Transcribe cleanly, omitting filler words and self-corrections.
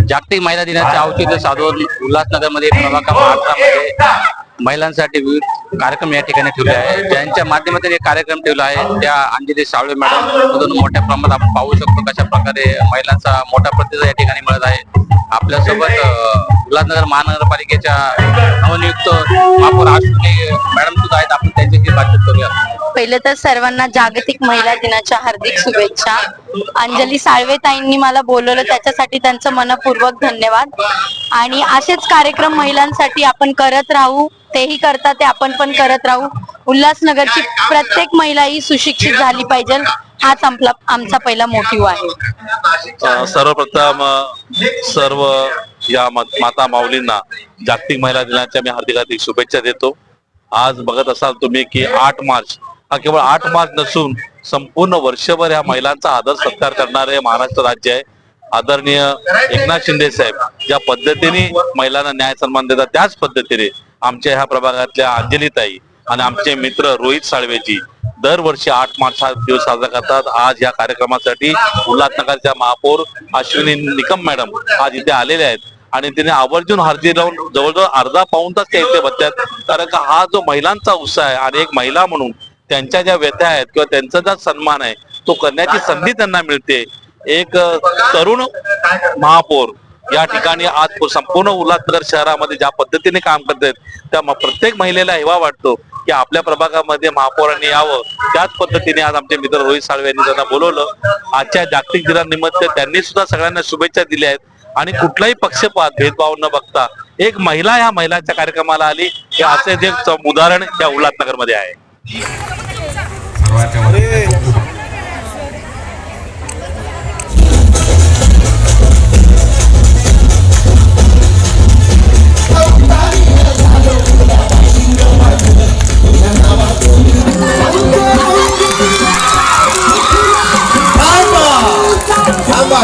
जागतिक महिला दिनाचे औचित्य साधून उल्हासनगरमध्ये प्रभाग क्रमांक 18 मध्ये महिलांसाठी विविध कार्यक्रम या ठिकाणी ठेवले आहे. ज्यांच्या माध्यमातून एक कार्यक्रम ठेवला आहे त्या अंजली साळवे मॅडम मधून मोठ्या प्रमाणात आपण पाहू शकतो कशा प्रकारे महिलांचा मोठा प्रतिसाद या ठिकाणी मिळत आहे. आपल्यासोबत उल्हासनगर महानगरपालिकेच्या नवनियुक्त महापौर अश्विनी मॅडम सुद्धा आहेत. आपण त्यांच्याशी बातचीत करूया. पहिले तर सर्वांना जागतिक महिला दिनाच्या हार्दिक शुभेच्छा. अंजली साळवे ताईंनी मला बोलवलं त्याच्यासाठी त्यांचं मनपूर्वक धन्यवाद. आणि असेच कार्यक्रम महिलांसाठी आपण करत राहू. तेही करतात ते आपण पण करत राहू. उल्हासनगरची प्रत्येक महिला ही सुशिक्षित झाली पाहिजे हाच आमचा पहिला मोटिव्ह आहे. सर्वप्रथम सर्व या माता माऊलींना जागतिक महिला दिनाच्या मी हार्दिक शुभेच्छा देतो. आज बघत असाल तुम्ही की 8 मार्च हा केवळ 8 मार्च नसून संपूर्ण वर्षभर या महिलांचा आदर सत्कार करणारे महाराष्ट्र राज्य आहे. आदरणीय एकनाथ शिंदे साहेब ज्या पद्धतीने महिलांना न्याय सन्मान देतात त्याच पद्धतीने आमच्या ह्या प्रभागातल्या अंजलीताई आणि आमचे मित्र रोहित साळवेजी दरवर्षी 8 मार्च हा दिवस साजरा करतात. आज या कार्यक्रमासाठी उल्हासनगरच्या महापौर अश्विनी निकम मॅडम आज इथे आलेले आहेत आणि तिने आवर्जून हरजी लावून जवळजवळ अर्धा पाऊण तास त्या इथे बसतात. कारण का हा जो महिलांचा उत्साह आहे आणि एक महिला म्हणून त्यांच्या ज्या व्यथा आहेत किंवा त्यांचा ज्या सन्मान आहे तो करण्याची संधी त्यांना मिळते. एक तरुण महापौर या ठिकाणी आज संपूर्ण उल्हासनगर शहरामध्ये ज्या पद्धतीने काम करतात त्या प्रत्येक महिलेला हेवा वाटतो की आपल्या प्रभागामध्ये महापौरांनी यावं. त्याच पद्धतीने आज आमचे मित्र रोहित साळवे यांनी त्यांना बोलवलं. आजच्या जागतिक दिनानिमित्त त्यांनी सुद्धा सगळ्यांना शुभेच्छा दिल्या आहेत आणि कुठलाही पक्षपात भेदभाव न बघता एक महिला ह्या महिलांच्या कार्यक्रमाला आली हे असे जे उदाहरण या उल्हासनगर मध्ये आहे. थांबा